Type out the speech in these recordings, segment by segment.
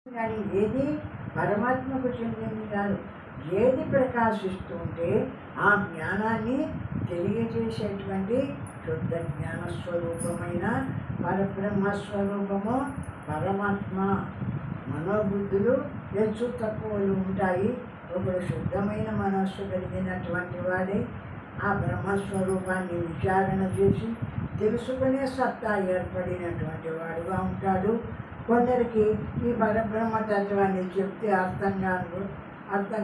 కానీ ఏది పరమాత్మకు చెందింది కాదు. ఏది ప్రకాశిస్తుంటే ఆ జ్ఞానాన్ని తెలియజేసేటువంటి శుద్ధ జ్ఞానస్వరూపమైన పరబ్రహ్మస్వరూపము పరమాత్మ. మనోబుద్ధులు హెచ్చు తక్కువలు ఉంటాయి. ఒకడు శుద్ధమైన మనస్సు కలిగినటువంటి వాడే ఆ బ్రహ్మస్వరూపాన్ని విచారణ చేసి తెలుసుకునే సత్తా ఏర్పడినటువంటి వాడుగా ఉంటాడు. కొందరికి ఈ పరబ్రహ్మతత్వాన్ని చెప్తే అర్థం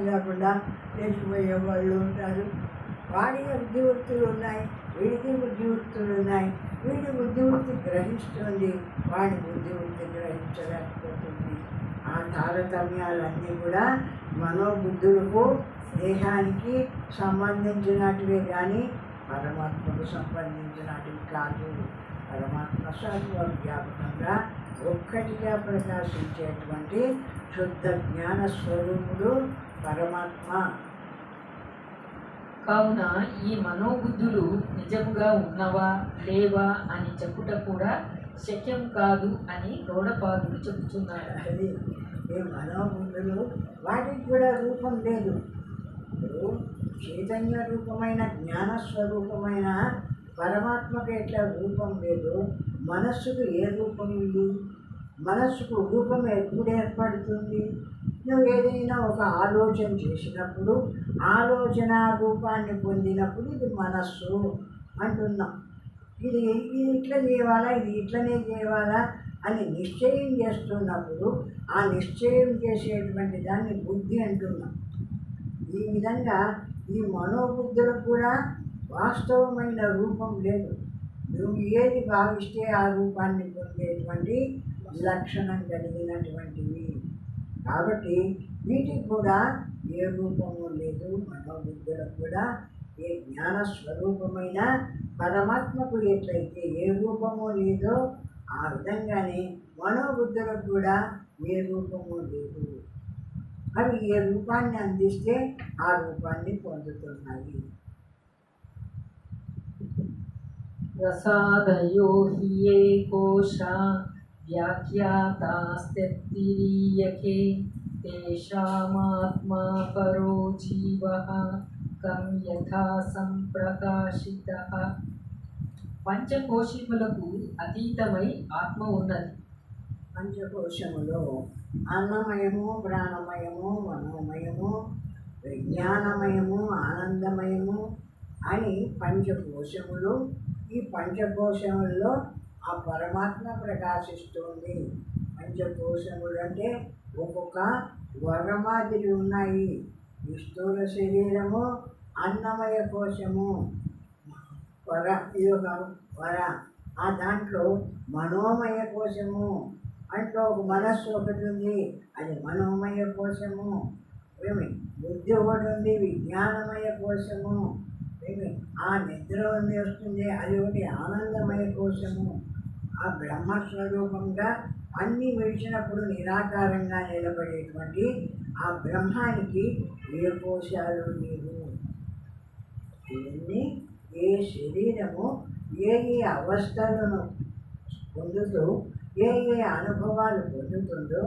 కాకుండా లేచిపోయే వాళ్ళు ఉంటారు. వాడి బుద్ధివృత్తులు ఉన్నాయి, వీడికి బుద్ధివృత్తులు ఉన్నాయి. వీడి బుద్ధివృత్తి గ్రహిస్తుంది, వాడి బుద్ధివృత్తి గ్రహించలేకపోతుంది. ఆ తారతమ్యాలన్నీ కూడా మనోబుద్ధులకు దేహానికి సంబంధించినటివే కానీ పరమాత్మకు సంబంధించినటివి కాదు. పరమాత్మ సర్వవ్యాపకంగా ఒక్కటిగా ప్రకాశించేటువంటి శుద్ధ జ్ఞాన స్వరూపుడు పరమాత్మ. కావున ఈ మనోబుద్ధులు నిజముగా ఉన్నవా లేవా అని చెప్పుట కూడా శక్యం కాదు అని గౌడపాదులు చెబుతున్నారు. అది ఈ మనోబుద్ధులు వాటికి కూడా రూపం లేదు. ఇప్పుడు చైతన్య రూపమైన జ్ఞానస్వరూపమైన పరమాత్మకు ఎట్లా రూపం లేదు, మనస్సుకు ఏ రూపం ఉంది? మనస్సుకు రూపం ఎప్పుడు ఏర్పడుతుంది? నువ్వు ఏదైనా ఒక ఆలోచన చేసినప్పుడు ఆలోచన రూపాన్ని పొందినప్పుడు ఇది మనస్సు అంటున్నాం. ఇది ఇట్లా చేయాలా, ఇది ఇట్లనే చేయాలా అని నిశ్చయం చేస్తున్నప్పుడు ఆ నిశ్చయం చేసేటువంటి దాన్ని బుద్ధి అంటున్నాం. ఈ విధంగా ఈ మనోబుద్ధులకు కూడా వాస్తవమైన రూపం లేదు. నువ్వు ఏది భావిస్తే ఆ రూపాన్ని పొందేటువంటి లక్షణం కలిగినటువంటివి. కాబట్టి వీటికి కూడా ఏ రూపము లేదు. మనోబుద్ధులకు కూడా ఏ జ్ఞానస్వరూపమైన పరమాత్మకు ఎట్లయితే ఏ రూపము లేదో ఆ విధంగానే మనోబుద్ధులకు కూడా ఏ రూపము లేదు. అవి ఏ రూపాన్ని అందిస్తే ఆ రూపాన్ని పొందుతున్నాయి. ప్రసాదయో హి ఏ కోశా వ్యాఖ్యాతాస్తీయకే తేషామాత్మా పరో జీవః కం యథా సంప్రకాశితః. పంచకోశములకు అతీతమై ఆత్మ ఉన్నది. పంచకోశములో అన్నమయము, ప్రాణమయము, మనోమయము, విజ్ఞానమయము, ఆనందమయము అని పంచకోశములు. ఈ పంచకోశముల్లో ఆ పరమాత్మ ప్రకాశిస్తుంది. పంచకోశములు అంటే ఒక్కొక్క వరమాదిరి ఉన్నాయి. ఈ స్థూల శరీరము అన్నమయ కోశము వర, ఇది ఒక వర. ఆ దాంట్లో మనోమయ కోశము అంట్లో ఒక మనస్సు ఒకటి ఉంది, అది మనోమయ కోశము. బుద్ధి ఒకటి ఉంది, విజ్ఞానమయ కోశము. ఆ నిద్ర వస్తుంది, అది ఒకటి ఆనందమయ కోశము. ఆ బ్రహ్మస్వరూపంగా అన్నీ విడిచినప్పుడు నిరాకారంగా నిలబడేటువంటి ఆ బ్రహ్మానికి ఏ కోశాలు లేవు. ఇవన్నీ ఏ శరీరము ఏ ఏ అవస్థలను పొందుతూ ఏ ఏ అనుభవాలు పొందుతుందో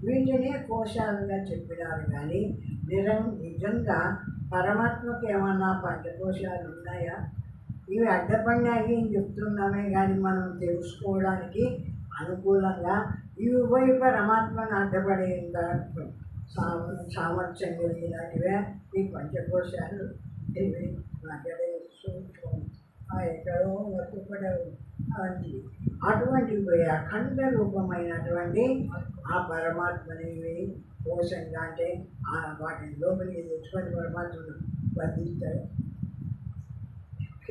వీటినే కోశాలుగా చెప్పినారు. కానీ నిజంగా పరమాత్మకు ఏమన్నా పంచకోశాలు ఉన్నాయా? ఇవి అడ్డపడినాయి అని చెప్తున్నామే కానీ మనం తెలుసుకోవడానికి అనుకూలంగా ఇవి పోయి పరమాత్మను అడ్డపడేంత సామర్థ్యం కలిగినటివే ఈ పంచకోశాలు. ఇవి నాకడే సూక్ష్మం ఎక్కడో వర్తిపడవు. అటువంటివి పోయి అఖండ రూపమైనటువంటి ఆ పరమాత్మని కోశంగా అంటే వాటిని లోపలికి తెచ్చుకొని పరమాత్మను బంధిస్తారు.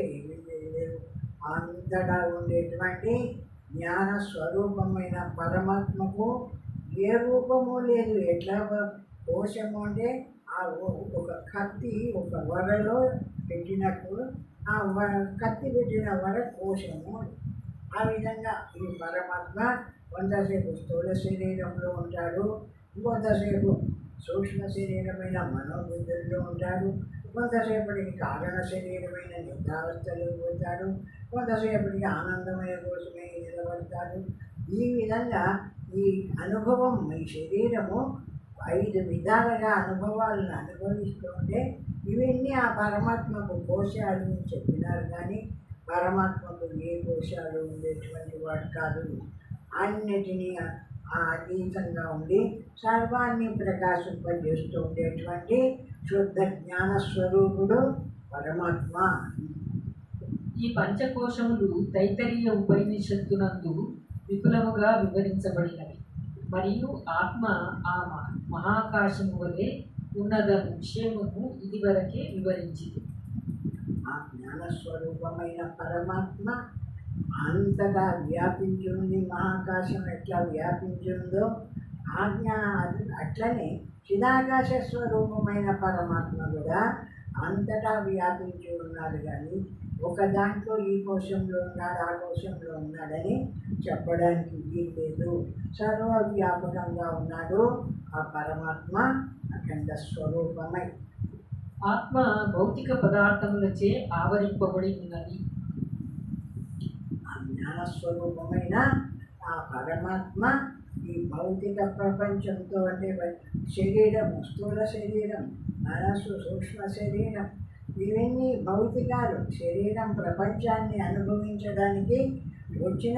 ఏమీ చేయలేరు. అంతటా ఉండేటువంటి జ్ఞాన స్వరూపమైన పరమాత్మకు ఏ రూపము లేదు. ఎట్లా కోశము అంటే ఆ ఒక కత్తి ఒక వరలో పెట్టినట్టు ఆ కత్తి పెట్టిన వర కోశము. ఆ విధంగా ఈ పరమాత్మ కొంతసేపు స్థూల శరీరంలో ఉంటాడు, ఇంకొంతసేపు సూక్ష్మ శరీరమైన మనోబుద్ధుల్లో ఉంటాడు, కొంతసేపటికి కారణ శరీరమైన నిద్రావస్థలో పోతాడు, కొంతసేపటికి ఆనందమయ కోసమే నిలబడతాడు. ఈ విధంగా ఈ అనుభవం ఈ శరీరము 5 విధాలుగా అనుభవాలను అనుభవిస్తుంటే ఇవన్నీ ఆ పరమాత్మకు కోశాలు అని చెప్పినారు. కానీ పరమాత్మకు ఏ కోశాలు ఉండేటువంటి వాడు కాదు. అన్నిటినీ అతీతంగా ఉండి సర్వాన్ని ప్రకాశింపజేస్తూ ఉండేటువంటి శుద్ధ జ్ఞాన స్వరూపుడు పరమాత్మ. ఈ పంచకోశములు తైత్తరీయ ఉపనిషత్తునందు విపులముగా వివరించబడినవి. మరియు ఆత్మ ఆ మహాకాశము వలె ఉన్నదన్న విషయమును ఇదివరకే వివరించింది. ఆ జ్ఞానస్వరూపమైన పరమాత్మ అంతటా వ్యాపించి ఉంది. మహాకాశం ఎట్లా వ్యాపించి ఉందో అట్లనే చిదాకాశ స్వరూపమైన పరమాత్మ కూడా అంతటా వ్యాపించి ఉన్నాడు. కానీ ఒక దాంట్లో ఈ కోశంలో ఉన్నాడు, ఆ కోశంలో ఉన్నాడని చెప్పడానికి వీల్లేదు. సర్వవ్యాపకంగా ఉన్నాడు ఆ పరమాత్మ అఖండ స్వరూపమై. ఆత్మ భౌతిక పదార్థములచే ఆవరింపబడి ఉన్నది. ఆ జ్ఞానస్వరూపమైన ఆ పరమాత్మ ఈ భౌతిక ప్రపంచంతో అంటే శరీరము, స్థూల శరీరం, మనస్సు, సూక్ష్మ శరీరం, ఇవన్నీ భౌతికాలు. శరీరం ప్రపంచాన్ని అనుభవించడానికి వచ్చిన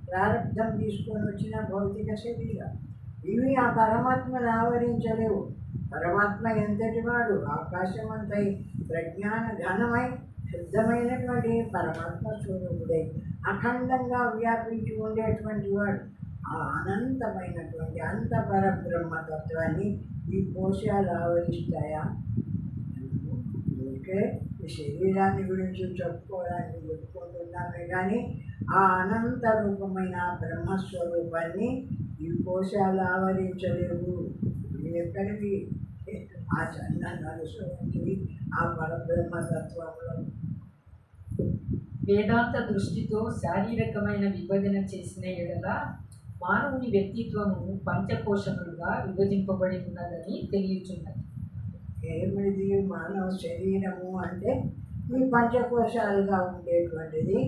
ప్రారంధం తీసుకొని వచ్చిన భౌతిక శరీరం. ఇవి ఆ పరమాత్మను ఆవరించలేవు. పరమాత్మ ఎంతటి వాడు? ఆకాశమంతై ప్రజ్ఞాన ఘనమై శుద్ధమైనటువంటి పరమాత్మ స్వరూపుడై అఖండంగా వ్యాపించి ఉండేటువంటి వాడు. ఆ అనంతమైనటువంటి అంత పరబ్రహ్మతత్వాన్ని ఈ కోశాలు ఆవరిస్తాయా? అందుకే ఈ శరీరాన్ని గురించి చెప్పుకోవడానికి చెప్పుకుంటున్నామే కానీ ఆ అనంత రూపమైన బ్రహ్మస్వరూపాన్ని ఈ కోశాలు ఆవరించలేవు. ఇవి ఎక్కడివి? ఆ చంద నలుసువంటివి ఆ పరబ్రహ్మతత్వంలో. వేదాంత దృష్టితో శారీరకమైన విభజన చేసిన ఎడల మానవుని వ్యక్తిత్వము పంచకోశములుగా విభజింపబడి ఉన్నదని తెలియచున్నది. ఏమిది మానవ శరీరము అంటే ఈ పంచకోశాలుగా ఉండేటువంటిది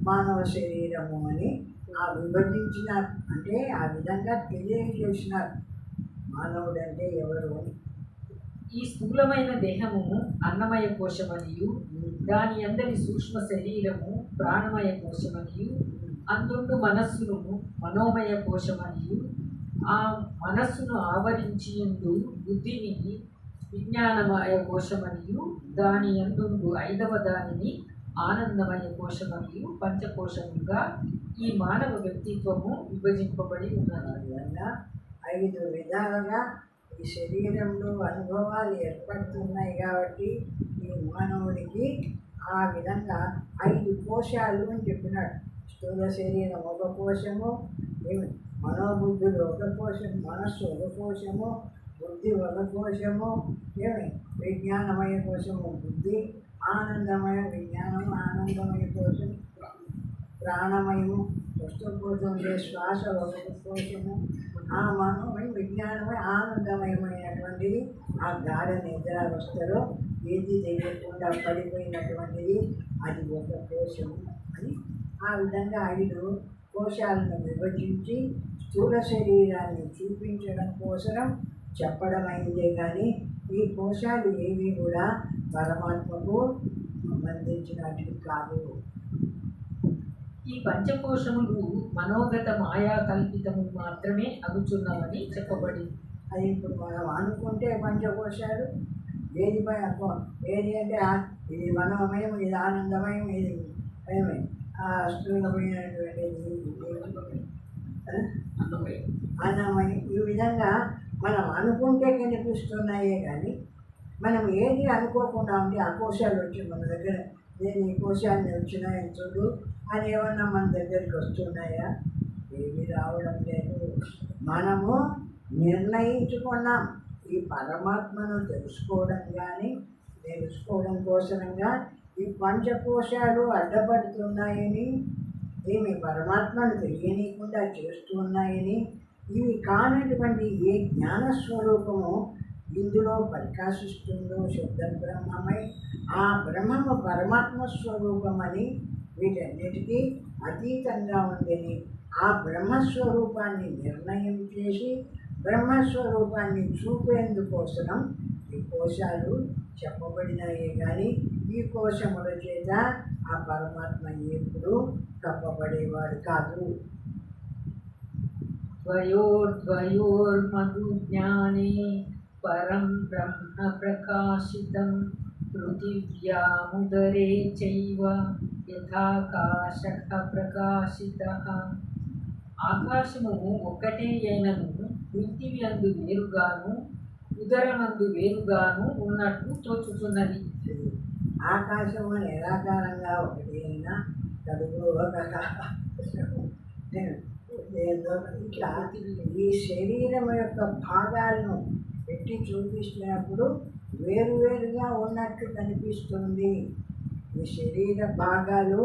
మానవ శరీరము అని ఆ విభజించిన అంటే ఆ విధంగా తెలియజేసినారు. మానవుడు అంటే ఎవరు అని. ఈ స్థూలమైన దేహము అన్నమయ కోశమనియు దాని అందరి సూక్ష్మ శరీరము ప్రాణమయ కోశమనియు అందుండు మనస్సును మనోమయ కోశమనియు ఆ మనస్సును ఆవరించియుండు బుద్ధిని విజ్ఞానమయ కోశమనియు దాని అందుండు 5వ దానిని ఆనందమయ కోశమనియు పంచకోశముగా ఈ మానవ వ్యక్తిత్వము విభజింపబడి ఉన్నది. విధంగా 5 విధాలుగా ఈ శరీరంలో అనుభవాలు ఏర్పడుతున్నాయి. కాబట్టి ఈ మానవుడికి ఆ విధంగా 5 కోశాలు అని చెప్పినాడు. స్థూల శరీరం ఒక కోశము, మనోబుద్ధులు ఒక కోశం, మనస్సు ఒక కోశము, బుద్ధి ఒక కోశము, విజ్ఞానమయ కోశము బుద్ధి, ఆనందమయ విజ్ఞానము ఆనందమయ కోశం, ప్రాణమయము వస్తుకోశం శ్వాస ఒక కోశము, ఆ మనోమయ విజ్ఞానమయ ఆనందమయమైనటువంటిది ఆ గాఢ నిద్రావస్థలో ఏది తెలియకుండా పడిపోయినటువంటిది అది ఒక కోశము అని ఆ విధంగా 5 కోశాలను విభజించి స్థూల శరీరాన్ని చూపించడం కోసం చెప్పడమైందే. కానీ ఈ కోశాలు ఏవి కూడా పరమాత్మకు సంబంధించినట్లు కాదు. ఈ పంచకోశములు మనోగత మాయా కల్పితము మాత్రమే అనుచున్నవని చెప్పబడింది. అది ఇప్పుడు మనం అనుకుంటే పంచకోశాలు ఏది ఏది అంటే ఇది మనోమయం, ఇది ఆనందమయం, ఇది స్థూలమైనటువంటిది అన్నమయం. ఈ విధంగా మనం అనుకుంటే కనిపిస్తున్నాయే కానీ మనం ఏది అనుకోకుండా ఉంటే ఆ కోశాలు వచ్చి మన దగ్గర నేను ఈ కోశాన్ని వచ్చినాయని చూడు అని ఏమన్నా మన దగ్గరికి వస్తున్నాయా? ఏమి రావడం లేదు. మనము నిర్ణయించుకున్నాం ఈ పరమాత్మను తెలుసుకోవడం కోసంగా ఈ పంచకోశాలు అడ్డపడుతున్నాయని, ఏమి పరమాత్మను తెలియనీయకుండా చేస్తున్నాయని. ఇవి కానటువంటి ఏ జ్ఞానస్వరూపము ఇందులో ప్రకాశిస్తుందో శుద్ధ బ్రహ్మమై ఆ బ్రహ్మము పరమాత్మ స్వరూపమని వీటన్నిటికీ అతీతంగా ఉందని ఆ బ్రహ్మస్వరూపాన్ని నిర్ణయం చేసి బ్రహ్మస్వరూపాన్ని చూపేందుకోసం ఈ కోశాలు చెప్పబడినాయే కానీ ఈ కోశముల చేత ఆ పరమాత్మ ఎప్పుడు తప్పబడేవాడు కాదు. ద్వయోర్ద్వయోర్మధు జ్ఞానే పరం బ్రహ్మ ప్రకాశితం పృథివ్యాముదరే చైవ యథాకాశః ప్రకాశితః. ఆకాశము ఒక్కటే అయినను పృథివీ అందు వేరుగాను ఉదరమందు వేరుగాను ఉన్నట్టు తోచుతున్నది. ఆకాశము నిరాకారంగా ఒకటి అయినా కడుగు ఇట్లా ఈ శరీరం యొక్క భాగాలను పెట్టి చూపిస్తున్నప్పుడు వేరువేరుగా ఉన్నట్టు కనిపిస్తుంది. ఈ శరీర భాగాలు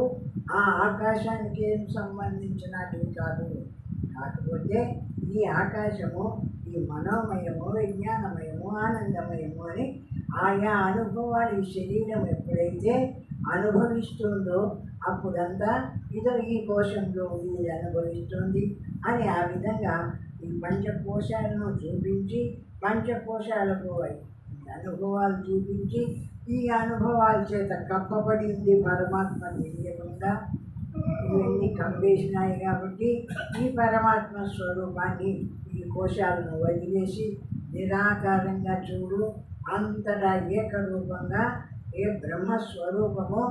ఆ ఆకాశానికి ఏం సంబంధించినవి కాదు. కాకపోతే ఈ ఆకాశము ఈ మనోమయము, విజ్ఞానమయము, ఆనందమయము అని ఆయా అనుభవాలు ఈ శరీరం ఎప్పుడైతే అనుభవిస్తుందో అప్పుడంతా ఇదో ఈ కోశంలో ఇది అనుభవిస్తుంది అని ఆ విధంగా ఈ పంచకోశాలను చూపించి పంచకోశాలకు అనుభవాలు చూపించి ఈ అనుభవాల చేత కప్పబడింది పరమాత్మ తెలియకుండా ఇవన్నీ కప్పేసినాయి. కాబట్టి ఈ పరమాత్మ స్వరూపాన్ని ఈ కోశాలను వదిలేసి నిరాకారంగా చూడు, అంతటా ఏకరూపంగా ఏ బ్రహ్మస్వరూపము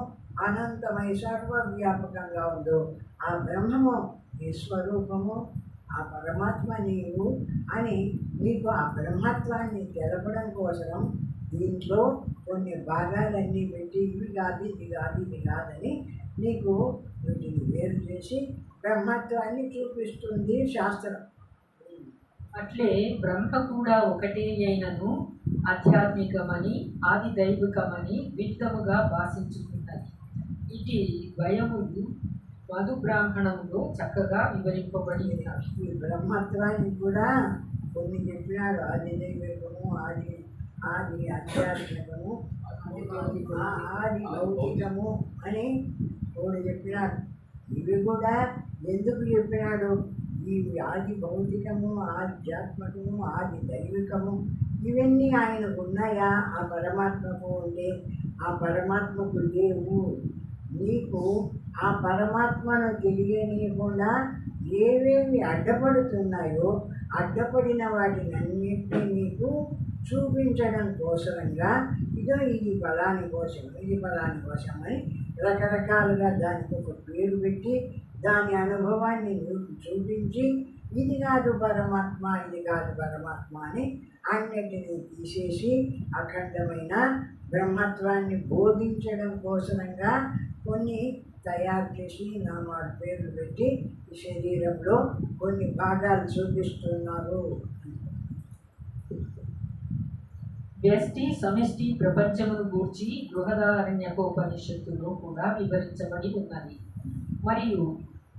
అనంతమై సర్వవ్యాపకంగా ఉందో ఆ బ్రహ్మము ఈ స్వరూపము, ఆ పరమాత్మ నీవు అని నీకు ఆ బ్రహ్మత్వాన్ని తెలపడం కోసం దీంట్లో కొన్ని భాగాలన్నీ పెట్టి ఇవి కాదు ఇది కాదు ఇది కాదని నీకు వీటిని వేరు చేసి బ్రహ్మత్వాన్ని చూపిస్తుంది శాస్త్రం. అట్లే బ్రహ్మ కూడా ఒకటే అయినను ఆధ్యాత్మికమని ఆది దైవికమని విత్తముగా భాషించుకున్నది. ఇటు ద్వయములు మధు బ్రాహ్మణంలో చక్కగా వివరింపబడి ఉన్నవి. ఈ బ్రహ్మత్వాన్ని కూడా కొన్ని చెప్పినాడు, ఆది దైవికము, ఆది ఆది ఆధ్యాత్మికము, ఆది భౌతికము అని కొన్ని చెప్పినాడు. ఇవి కూడా ఎందుకు చెప్పినాడు? ఈ ఆది భౌతికము, ఆధ్యాత్మికము, ఆది దైవికము ఇవన్నీ ఆయనకు ఉన్నాయా? ఆ పరమాత్మకు ఉండే ఆ పరమాత్మకు లేవు. నీకు ఆ పరమాత్మను తెలియనీయకుండా ఏవేవి అడ్డపడుతున్నాయో అడ్డపడిన వాటినన్నిటినీ నీకు చూపించడం కోసంగా ఇదో ఇది ఫలాని కోసం ఇది ఫలాని కోసం అని రకరకాలుగా దానికి ఒక పేరు పెట్టి దాని అనుభవాన్ని నీకు చూపించి ఇది కాదు పరమాత్మ ఇది కాదు పరమాత్మ అని అన్నిటినీ తీసేసి అఖండమైన బ్రహ్మత్వాన్ని బోధించడం కోసంగా కొన్ని తయారు చేసి నామాలు పేర్లు పెట్టి ఈ శరీరంలో కొన్ని భాగాలు చూపిస్తున్నారు. వ్యష్టి సమష్టి ప్రపంచమును గూర్చి బృహదారణ్యకోపనిషత్తులో కూడా వివరించబడి ఉన్నది. మరియు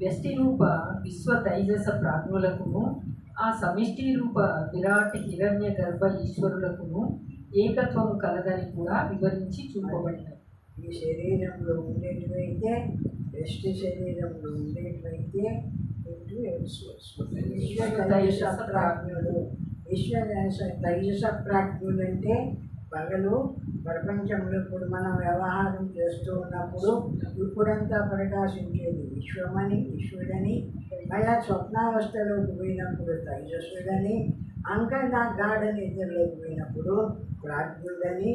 వ్యష్టి రూప విశ్వ తైజస ప్రాజ్ఞులకును ఆ సమిష్టి రూప విరాట్ హిరణ్య గర్భ ఈశ్వరులకును ఏకత్వము కలదని కూడా వివరించి చూపబడినది. ఈ శరీరంలో ఉండేటివైతే వ్యష్టి శరీరంలో ఉండేటివైతే విశ్వ తైజస ప్రాజ్ఞుడు. విశ్వ తైజస ప్రాజ్ఞులు అంటే పగలు ప్రపంచంలో ఇప్పుడు మనం వ్యవహారం చేస్తూ ఉన్నప్పుడు ఇప్పుడంతా ప్రకాశించేది విశ్వమని విశ్వడని, మళ్ళా స్వప్నావస్థలోకి పోయినప్పుడు తైజస్సుడని, అంకగా గాఢ నిద్రలోకి పోయినప్పుడు ప్రాజ్ఞుడని,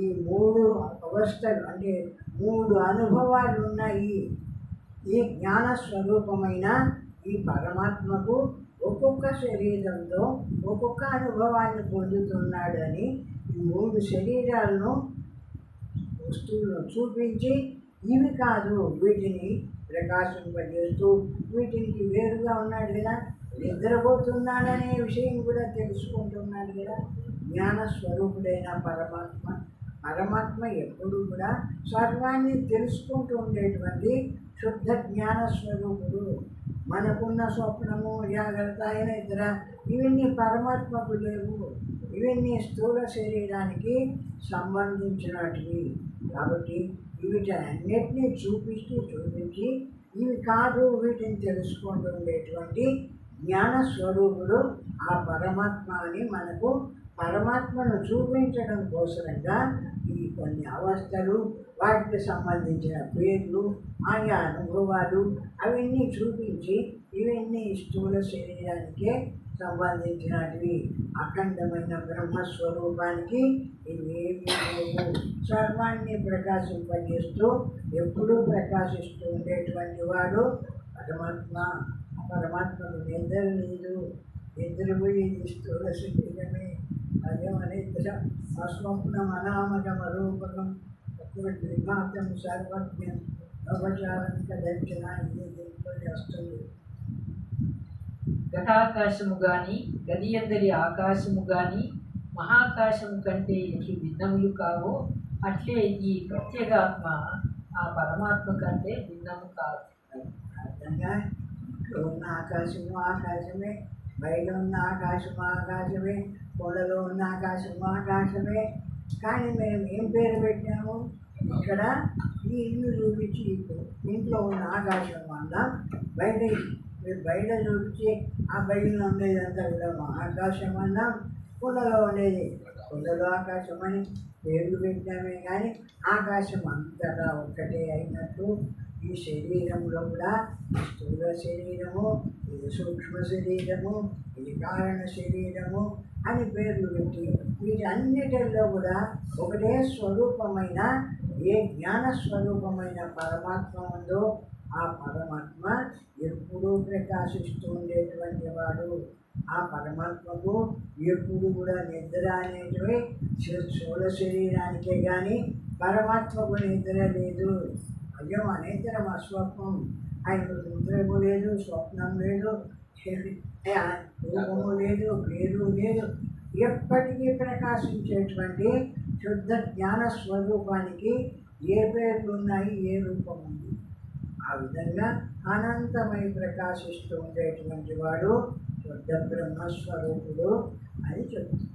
ఈ మూడు అవస్థలు అంటే మూడు అనుభవాలు ఉన్నాయి. ఈ జ్ఞానస్వరూపమైన ఈ పరమాత్మకు ఒక్కొక్క శరీరంలో ఒక్కొక్క అనుభవాన్ని పొందుతున్నాడని ఈ మూడు శరీరాలను వస్తువులను చూపించి ఇవి కాదు వీటిని ప్రకాశింపజేస్తూ వీటికి వేరుగా ఉన్నాడు కదా, నిద్రపోతున్నాడనే విషయం కూడా తెలుసుకుంటున్నాడు కదా. జ్ఞానస్వరూపుడైన పరమాత్మ ఎప్పుడు కూడా సర్వాన్ని తెలుసుకుంటూ ఉండేటువంటి శుద్ధ జ్ఞానస్వరూపుడు. మనకున్న స్వప్నము జాగ్రత్త అయిన నిద్ర ఇవన్నీ పరమాత్మకు లేవు. ఇవన్నీ స్థూల శరీరానికి సంబంధించినటివి. కాబట్టి వీటన్నిటినీ చూపించి ఇవి కాదు వీటిని తెలుసుకుంటూ ఉండేటువంటి జ్ఞాన స్వరూపుడు ఆ పరమాత్మ అని మనకు పరమాత్మను చూపించడం కోసరంగా ఈ కొన్ని అవస్థలు, వాటికి సంబంధించిన పేర్లు, ఆయా అనుభవాలు అవన్నీ చూపించి ఇవన్నీ స్థూల శరీరానికే సంబంధించినటివి. అఖండమైన బ్రహ్మస్వరూపానికి ఇవేమీ లేవు. సర్వాన్ని ప్రకాశింపజేస్తూ ఎప్పుడూ ప్రకాశిస్తూ ఉండేటువంటి వాడు పరమాత్మ. పరమాత్మకు నిద్ర లేదు, నిద్రపోయేది స్థూల శరీరమే. అదేమనిద్ర అస్వప్నం అనామకం అరూపకం విభాతం సర్వజ్ఞం అవచారంక దక్షిణ ఇది దీంతో వస్తుంది. ఘటాకాశము గాని గది అందరి ఆకాశము గాని మహాకాశము కంటే ఎట్లు భిన్నములు కావో అట్లే ఈ ప్రత్యేగాత్మ ఆ పరమాత్మ కంటే భిన్నము కాదు. అర్థంగా ఇంట్లో ఉన్న ఆకాశము ఆకాశమే, బయట ఉన్న ఆకాశము ఆకాశమే, కొండలో ఉన్న ఆకాశము ఆకాశమే. కానీ మేము ఏం పేరు పెట్టాము? ఇక్కడ ఈ ఇల్లు చూపించి ఇంట్లో ఉన్న ఆకాశం వల్ల బయట చూపించి ఆ బయట ఉండేదంతా కూడా ఆకాశం అన్నాం. కుండలో ఉండేది కుండలో ఆకాశం అని పేర్లు పెట్టామే. కానీ ఆకాశం అంతటా ఒక్కటే అయినట్టు ఈ శరీరంలో కూడా స్థూల శరీరము, ఇది సూక్ష్మ శరీరము, ఇది కారణ శరీరము అని పేర్లు పెట్టి వీటన్నిటిలో కూడా ఒకటే స్వరూపమైన ఏ జ్ఞాన స్వరూపమైన పరమాత్మ ఉందో ఆ పరమాత్మ ఎప్పుడూ ప్రకాశిస్తూ ఉండేటువంటి వాడు. ఆ పరమాత్మకు ఎప్పుడు కూడా నిద్ర అనేటివి స్థూల శరీరానికే కానీ పరమాత్మకు నిద్ర లేదు. అయ్యం అనిద్రం అస్వప్నం. ఆయనకు నిద్రము లేదు, స్వప్నం లేదు, రూపము లేదు, పేరు లేదు. ఎప్పటికీ ప్రకాశించేటువంటి శుద్ధ జ్ఞాన స్వరూపానికి ఏ పేర్లు ఉన్నాయి, ఏ రూపం ఉంది. ఆ విధంగా అనంతమై ప్రకాశిస్తూ ఉండేటువంటి వాడు శుద్ధ బ్రహ్మస్వరూపుడు అని చెప్తుంది.